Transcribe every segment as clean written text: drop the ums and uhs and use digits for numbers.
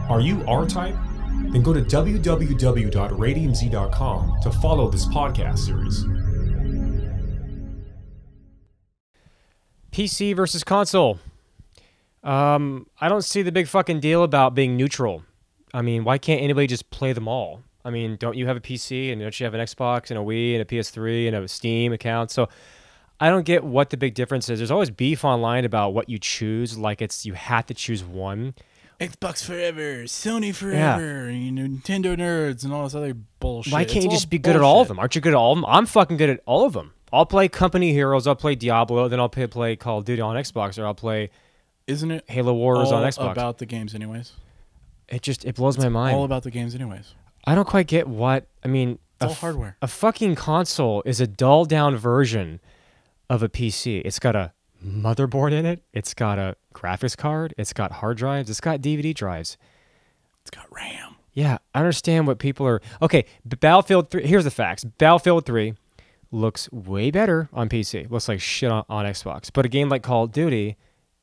Are you R-Type? Then go to www.radiumz.com to follow this podcast series. PC versus console. I don't see the big fucking deal about being neutral. I mean, why can't anybody just play them all? I mean, don't you have a PC and don't you have an Xbox and a Wii and a PS3 and a Steam account? So I don't get what the big difference is. There's always beef online about what you choose, like you have to choose one. Xbox forever, Sony forever, Nintendo nerds and all this other bullshit. Why can't you just be good at all of them? Aren't you good at all of them? I'm fucking good at all of them. I'll play Company Heroes, I'll play Diablo, then I'll play Call of Duty on Xbox, or I'll play Isn't it Halo Wars on Xbox. About the games anyways? It blows my mind. All about the games anyways. I don't quite get what, I mean, it's all hardware. A fucking console is a dulled down version of a PC. It's got a motherboard in it. It's got a graphics card. It's got hard drives. It's got DVD drives. It's got RAM. Yeah, I understand what people are... Okay, Battlefield 3... Here's the facts. Battlefield 3 looks way better on PC. Looks like shit on Xbox. But a game like Call of Duty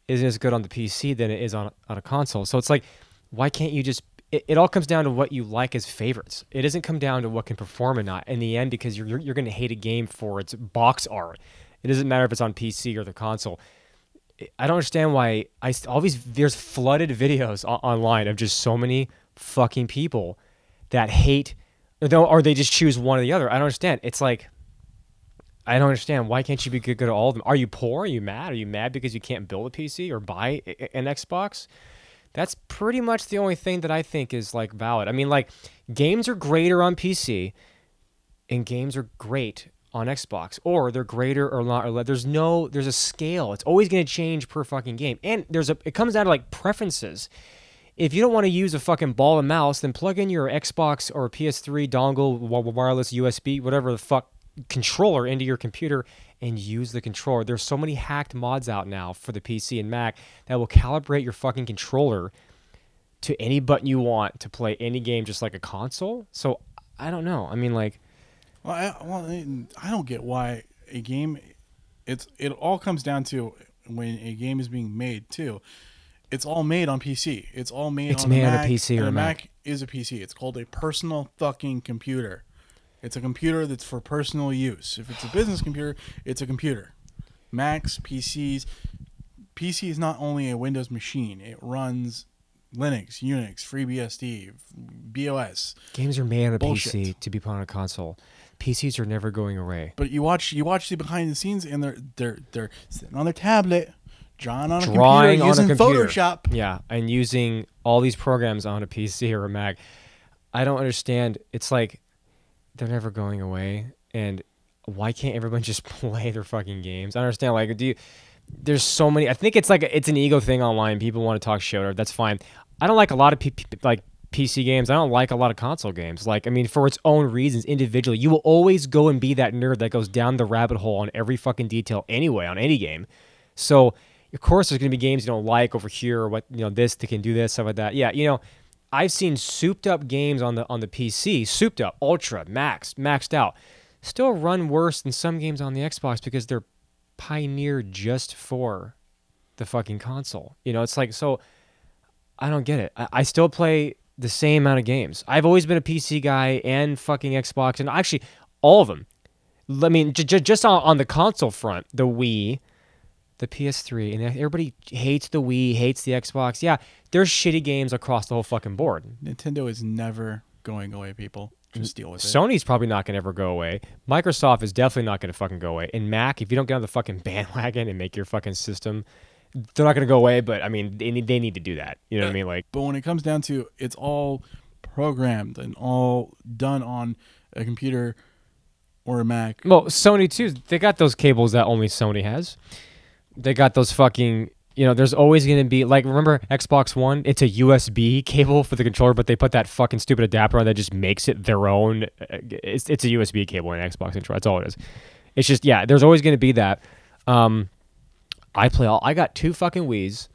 isn't as good on the PC than it is on a console. So it's like, why can't you just... It all comes down to what you like as favorites. It doesn't come down to what can perform or not in the end, because you're going to hate a game for its box art. It doesn't matter if it's on PC or the console. I don't understand why there's flooded videos online of just so many fucking people that hate, or they just choose one or the other. I don't understand. It's like, I don't understand. Why can't you be good at all of them? Are you poor? Are you mad? Are you mad because you can't build a PC or buy an Xbox? That's pretty much the only thing that I think is like valid. I mean, like, games are greater on PC and games are great on Xbox, or they're greater or not, or there's a scale. It's always going to change per fucking game. And it comes down to like preferences. If you don't want to use a fucking ball and mouse, then plug in your Xbox or PS3 dongle, wireless USB, whatever the fuck controller into your computer and use the controller. There's so many hacked mods out now for the PC and Mac that will calibrate your fucking controller to any button you want to play any game, just like a console. So I don't know. I mean, like, I don't get why a game. It all comes down to when a game is being made too. It's all made on PC. It's all made on a PC or a Mac. Is a PC. It's called a personal fucking computer. It's a computer that's for personal use. If it's a business computer, it's a computer. Macs, PCs. PC is not only a Windows machine. It runs Linux, Unix, FreeBSD, BOS. Games are made on a PC to be put on a console. PCs are never going away. But you watch the behind the scenes, and they're sitting on their tablet, drawing on a computer, using Photoshop. Yeah, and using all these programs on a PC or a Mac. I don't understand. It's like they're never going away, and why can't everyone just play their fucking games? I understand. Like, there's so many. I think it's like it's an ego thing online. People want to talk shit. That's fine. I don't like a lot of PC games. I don't like a lot of console games. Like, I mean, for its own reasons, individually, you will always go and be that nerd that goes down the rabbit hole on every fucking detail anyway on any game. So, of course, there's going to be games you don't like over here, or what, this that can do this, stuff like that. Yeah, I've seen souped up games on the PC, souped up, ultra, maxed out, still run worse than some games on the Xbox because they're pioneered just for the fucking console. It's like, so I don't get it. I still play the same amount of games. I've always been a PC guy and fucking Xbox, and actually all of them. I mean, just on the console front, the Wii, the PS3, and everybody hates the Wii, hates the Xbox. Yeah, there's shitty games across the whole fucking board. Nintendo is never going away, people. Just deal with it. Sony's probably not going to ever go away. Microsoft is definitely not going to fucking go away. And Mac, if you don't get on the fucking bandwagon and make your fucking system, they're not going to go away, but I mean, they need to do that. You know what I mean? Like, but when it comes down to, it's all programmed and all done on a computer or a Mac. Well, Sony too. They got those cables that only Sony has. They got those fucking. There's always going to be, like, remember Xbox One? It's a USB cable for the controller, but they put that fucking stupid adapter on that just makes it their own. It's a USB cable in an Xbox controller. That's all it is. It's just, yeah, there's always going to be that. I got 2 fucking Wiis.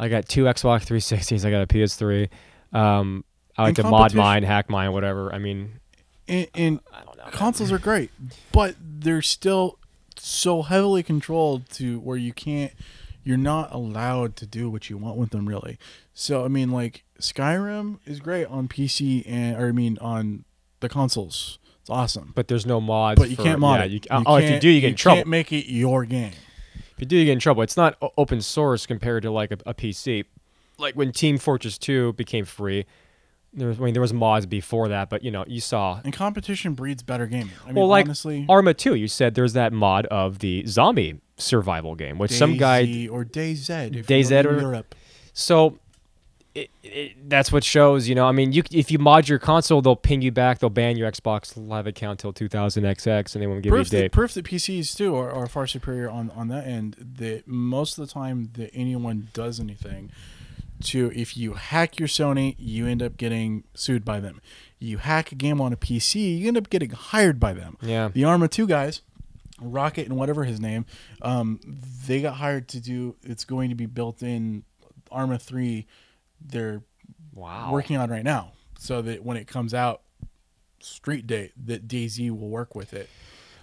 I got 2 Xbox 360s. I got a PS3. I like to mod mine, hack mine, whatever. I mean, I don't know. Consoles are great, but they're still so heavily controlled to where you can't you're not allowed to do what you want with them, really. So I mean, like Skyrim is great on PC on the consoles. It's awesome. But there's no mods. But you can't mod it. If you do, you get in trouble. You can't make it your game. If you do, you get in trouble. It's not open source compared to like a PC. Like when Team Fortress 2 became free, there was mods before that, but you saw. And competition breeds better gaming. I mean, well, like honestly, Arma 2, you said there's that mod of the zombie survival game, which some guy or DayZ, if DayZ you're in Europe. So that's what shows. I mean, if you mod your console, they'll ping you back. They'll ban your Xbox Live account till 2000XX, and they won't give you a date. Proof that PCs too are far superior on that end. That most of the time that anyone does anything. If you hack your Sony, you end up getting sued by them. You hack a game on a PC, you end up getting hired by them. Yeah. The Arma 2 guys, Rocket and whatever his name, they got hired to do. It's going to be built in Arma 3. They're working on right now, so that when it comes out, street date, that DayZ will work with it.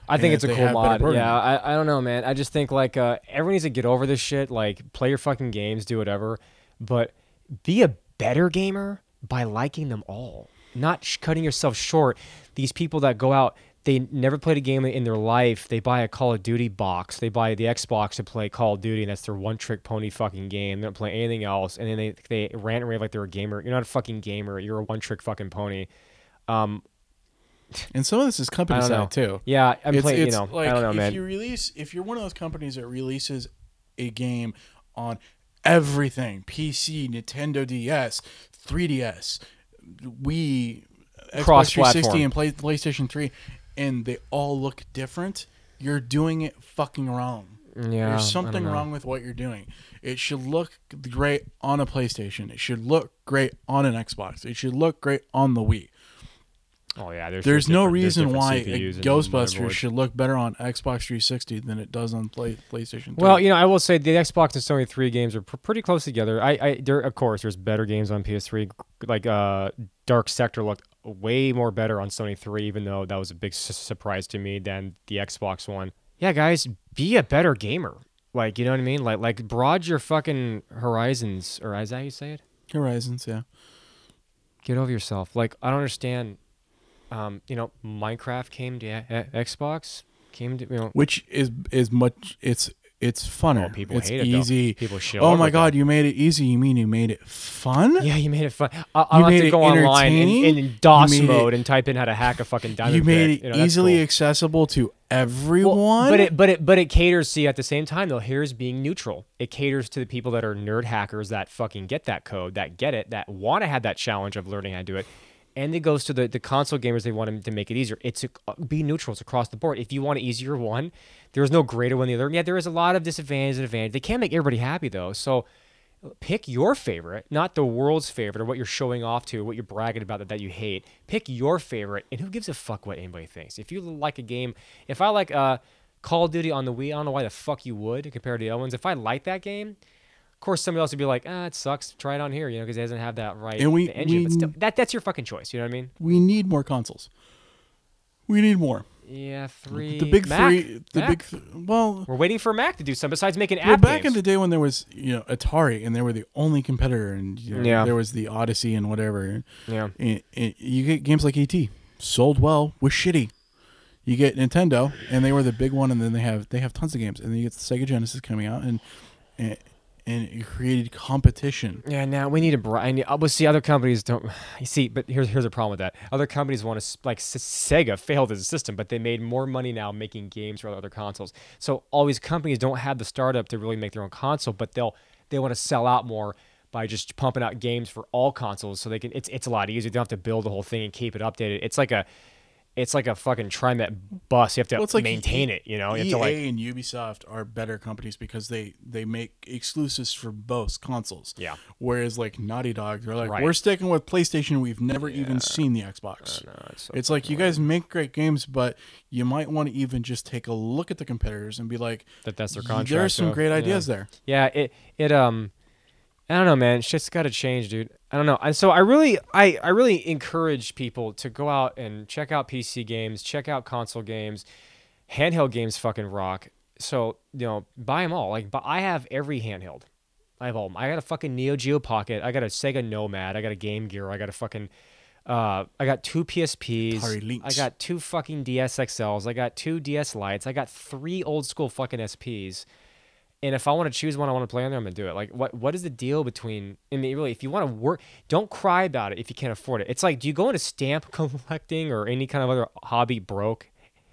I think it's a cool mod. Yeah, I don't know, man. I just think like everyone needs to get over this shit. Like, play your fucking games, do whatever. But be a better gamer by liking them all, not cutting yourself short. These people that go out, they never played a game in their life. They buy a Call of Duty box. They buy the Xbox to play Call of Duty, and that's their one-trick pony fucking game. They don't play anything else, and then they rant and rave like they're a gamer. You're not a fucking gamer. You're a one-trick fucking pony. And some of this is company side too. Yeah, I'm playing. Like, I don't know, man. If you're one of those companies that releases a game on everything, PC, Nintendo DS, 3DS, Wii, Xbox 360, and PlayStation 3, and they all look different, you're doing it fucking wrong. Yeah, there's something wrong with what you're doing. It should look great on a PlayStation. It should look great on an Xbox. It should look great on the Wii. Oh yeah, there's no reason why Ghostbusters should look better on Xbox 360 than it does on PlayStation 3. Well, I will say the Xbox and Sony 3 games are pretty close together. Of course, there's better games on PS3. Like Dark Sector looked way more better on Sony 3, even though that was a big surprise to me than the Xbox One. Yeah, guys, be a better gamer. Like, you know what I mean? Like broaden your fucking horizons, or is that how you say it? Horizons, yeah. Get over yourself. Like, I don't understand. Minecraft came to Xbox, which is much. It's funner. Oh, people it's hate it. Easy. Though. People shit. Oh my god, you made it easy. You mean you made it fun? Yeah, you made it fun. I'll have to go online in DOS mode and type in how to hack a fucking diamond. You made it easily accessible to everyone. Well, but it caters. See, at the same time though, here's being neutral. It caters to the people that are nerd hackers that fucking get that code, that get it, that want to have that challenge of learning how to do it. And it goes to the console gamers. They want them to make it easier. Be neutral. It's across the board. If you want an easier one, there's no greater one than the other. Yeah, there is a lot of disadvantage and advantage. They can't make everybody happy, though. So pick your favorite, not the world's favorite or what you're showing off to, what you're bragging about that you hate. Pick your favorite, and who gives a fuck what anybody thinks? If you like a game, if I like Call of Duty on the Wii, I don't know why the fuck you would compared to the other ones. If I like that game, of course, somebody else would be like, it sucks. Try it on here, because it doesn't have that engine. But still, that's your fucking choice. You know what I mean? We need more consoles. We need more. Yeah, 3. The big Mac. three. Mac. Well, we're waiting for Mac to do something besides making app well, back games. in the day when there was Atari and they were the only competitor, and there was the Odyssey and whatever. Yeah. And you get games like ET sold well, was shitty. You get Nintendo and they were the big one, and then they have tons of games, and then you get the Sega Genesis coming out and it created competition. Yeah, now we need a see, other companies don't. You see, but here's a problem with that. Other companies want to, like Sega failed as a system, but they made more money now making games for other consoles. So all these companies don't have the startup to really make their own console, but they want to sell out more by just pumping out games for all consoles, so they can. It's a lot easier. They don't have to build the whole thing and keep it updated. It's like a fucking TriMet bus. You have to maintain it, You have to and Ubisoft are better companies because they make exclusives for both consoles. Yeah. Whereas like Naughty Dog, they're like, we're sticking with PlayStation. We've never even seen the Xbox. It's like, you guys make great games, but you might want to even just take a look at the competitors and be like, that's their contract. There's some great ideas there. Yeah. I don't know, man. Shit's got to change, dude. I don't know. And so I really encourage people to go out and check out PC games, check out console games, handheld games fucking rock. So, buy them all. Like, but I have every handheld. I have all of them. I got a fucking Neo Geo Pocket. I got a Sega Nomad. I got a Game Gear. I got a fucking, I got 2 PSPs. Atari Lynx. I got 2 fucking DS XLs. I got 2 DS Lites. I got 3 old school fucking SPs. And if I want to choose one I want to play on there, I'm gonna do it. Like, what is the deal between? I mean, really, if you want to work, don't cry about it if you can't afford it. It's like, do you go into stamp collecting or any kind of other hobby broke?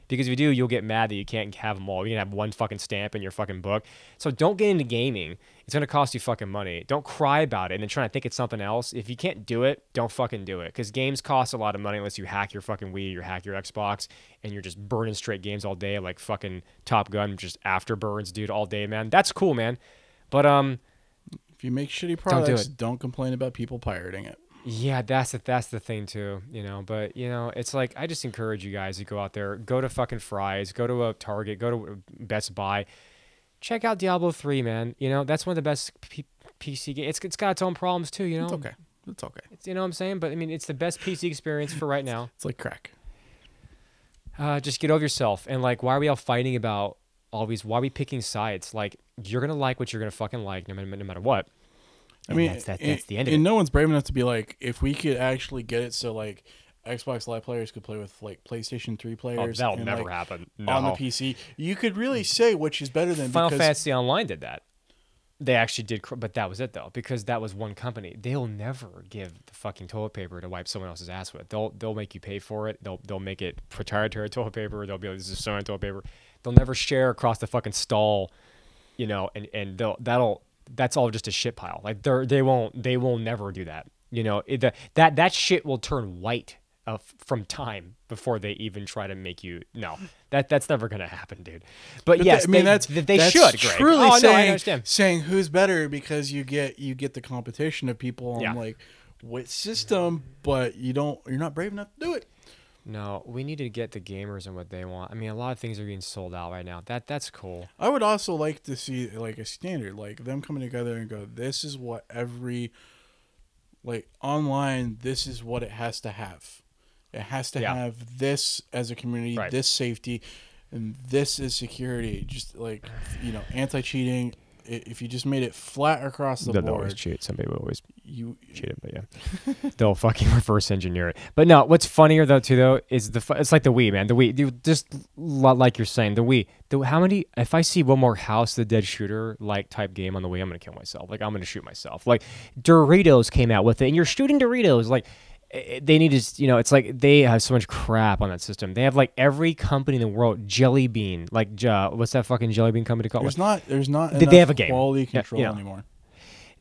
Because if you do, you'll get mad that you can't have them all. You can have one fucking stamp in your fucking book. So don't get into gaming. It's going to cost you fucking money. Don't cry about it and then try to think it's something else. If you can't do it, don't fucking do it. Because games cost a lot of money unless you hack your fucking Wii, you hack your Xbox, and you're just burning straight games all day like fucking Top Gun, just afterburns, dude, all day, man. That's cool, man. But if you make shitty products, do it. don't complain about people pirating it. Yeah, that's the thing too, But it's like I just encourage you guys to go out there, go to fucking Fry's, go to a Target, go to Best Buy, check out Diablo 3, man. That's one of the best PC games. It's got its own problems too, It's okay. It's okay. You know what I'm saying? But I mean, it's the best PC experience for right now. It's like crack. Just get over yourself. And like, why are we all fighting about all these? Why are we picking sides? Like, you're gonna like what you're gonna fucking like, no matter what. I mean, that's the end of it. And no one's brave enough to be like, if we could actually get it so like Xbox Live players could play with like PlayStation 3 players. That'll and, never like, happen. No. On the PC. You could really say which is better than Final Fantasy Online did that. They actually did, but that was it though, because that was one company. They'll never give the fucking toilet paper to wipe someone else's ass with. They'll make you pay for it. They'll make it proprietary toilet paper. They'll be like, this is so toilet paper. They'll never share across the fucking stall, and that's all just a shit pile. Like they will never do that. That shit will turn white from time before they even try to make you. No, that's never gonna happen, dude. But yes, that's should. Truly Greg. saying, I understand. Saying who's better because you get the competition of people on like which system, but you're not brave enough to do it. No, we need to get the gamers and what they want. I mean, a lot of things are getting sold out right now. That's cool. I would also like to see like a standard, like them coming together and go, this is what every like online, this is what it has to have. It has to have this as a community, this safety, and this is security. Just like, anti-cheating. If you just made it flat across the board. They'll always cheat. Somebody will always cheat it, but yeah. They'll fucking reverse engineer it. But no, what's funnier though is it's like the Wii, man. The Wii, dude, just like you're saying, the Wii. How many, if I see one more House of the Dead shooter like type game on the Wii, I'm going to kill myself. Like, I'm going to shoot myself. Like, Doritos came out with it, and you're shooting Doritos. Like, they need to, it's like they have so much crap on that system. They have like every company in the world, Jelly Bean, like what's that fucking Jelly Bean company called? There's not they have a game quality control anymore.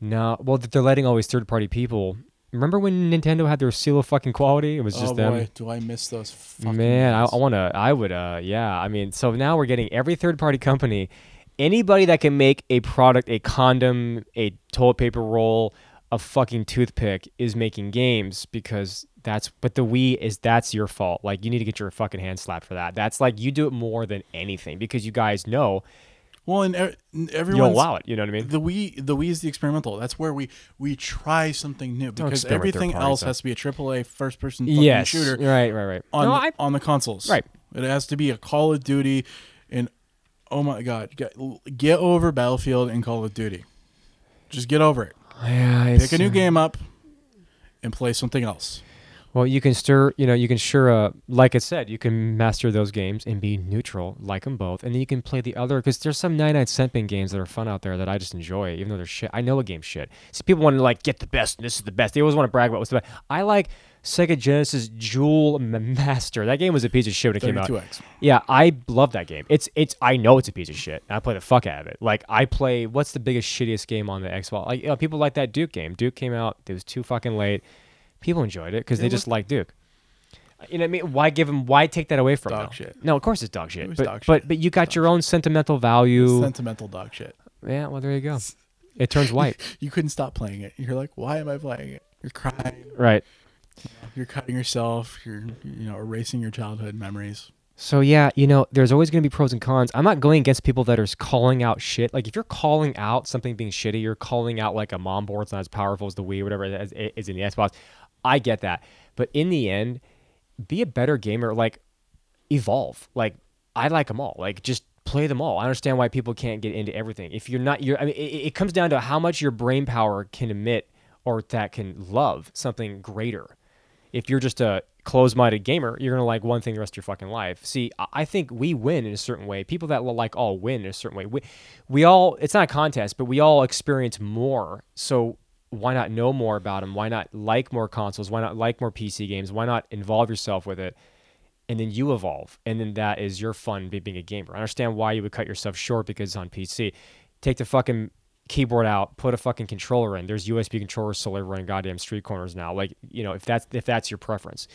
No, well, they're letting all these third-party people. Remember when Nintendo had their seal of fucking quality? It was just them. Boy, do I miss those fucking man, days. I would, yeah. I mean, so now we're getting every third-party company, anybody that can make a product, a condom, a toilet paper roll, a fucking toothpick is making games because but the Wii that's your fault. Like, you need to get your fucking hand slapped for that. That's like, you do it more than anything because you guys know. Well, and everyone you'll allow it. You know what I mean? The Wii is the experimental. That's where we try something new because everything else has to be a AAA first-person fucking shooter. Right. On the consoles. Right. It has to be a Call of Duty, and oh my God, get over Battlefield and Call of Duty. Just get over it. Yeah, pick a new game up and play something else. Well, you can like I said, you can master those games and be neutral, like them both, and then you can play the other, because there's some 99-cent bin games that are fun out there that I just enjoy, even though they're shit. I know a game's shit. See, people want to like get the best, and this is the best. They always want to brag about what's the best. I like Sega Genesis Jewel Master. That game was a piece of shit when it came out. 32X. Yeah, I love that game. I know it's a piece of shit. And I play the fuck out of it. Like, I play, what's the biggest shittiest game on the Xbox? Like, people like that Duke game. Duke came out. It was too fucking late. People enjoyed it because they just like Duke. You know what I mean? Why take that away from them? Dog shit. No, of course it's dog shit. It was but, dog but shit. but you got your own sentimental value. Sentimental dog shit. Yeah, well, there you go. It turns white. You couldn't stop playing it. You're like, why am I playing it? You're crying. Right. You're cutting yourself. You're erasing your childhood memories. So yeah, there's always going to be pros and cons. I'm not going against people that are calling out shit. Like, if you're calling out something being shitty, you're calling out like a mom board's not as powerful as the Wii, whatever it is in the Xbox. I get that. But in the end, be a better gamer. Like, evolve. Like, I like them all. Like, just play them all. I understand why people can't get into everything. If you're not, I mean, it comes down to how much your brain power can emit or that can love something greater. If you're just a closed-minded gamer, you're going to like one thing the rest of your fucking life. See, I think we win in a certain way. People that like all win in a certain way. We all, it's not a contest, but we all experience more. So why not know more about them? Why not like more consoles? Why not like more PC games? Why not involve yourself with it? And then you evolve. And then that is your fun being a gamer. I understand why you would cut yourself short because it's on PC. Take the fucking keyboard out, put a fucking controller in. There's USB controllers still everywhere in goddamn street corners now. Like, you know, if that's your preference.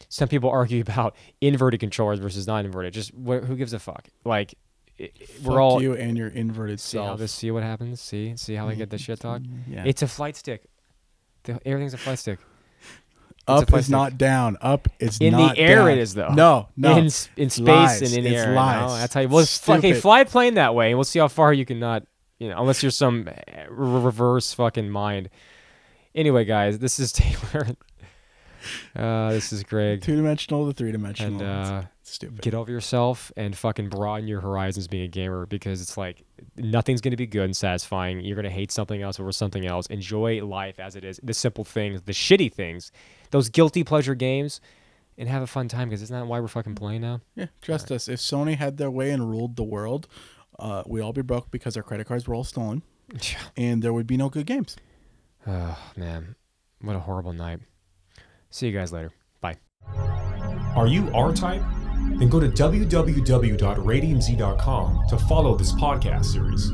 Some people argue about inverted controllers versus non-inverted. Just who gives a fuck? Like, we're all you and your inverted self. See what happens. See how they get the shit talk. Yeah. It's a flight stick. Everything's a flight stick. Up is not down. Up is in not the air. down. It is though. No. In space lies. and in the it's air. Lies. No, that's how you. Well, fucking fly a plane that way, and we'll see how far you can not. You know, unless you're some reverse fucking mind. Anyway, guys, this is Taylor. This is Greg. 2-dimensional to 3-dimensional. And stupid. Get over yourself and fucking broaden your horizons being a gamer, because it's like nothing's going to be good and satisfying. You're going to hate something else over something else. Enjoy life as it is. The simple things, the shitty things, those guilty pleasure games, and have a fun time, because it's not why we're fucking playing now. Yeah, trust us. If Sony had their way and ruled the world, we'd all be broke because our credit cards were all stolen, and there would be no good games. Oh, man. What a horrible night. See you guys later. Bye. Are you R-Type? Then go to www.radiumz.com to follow this podcast series.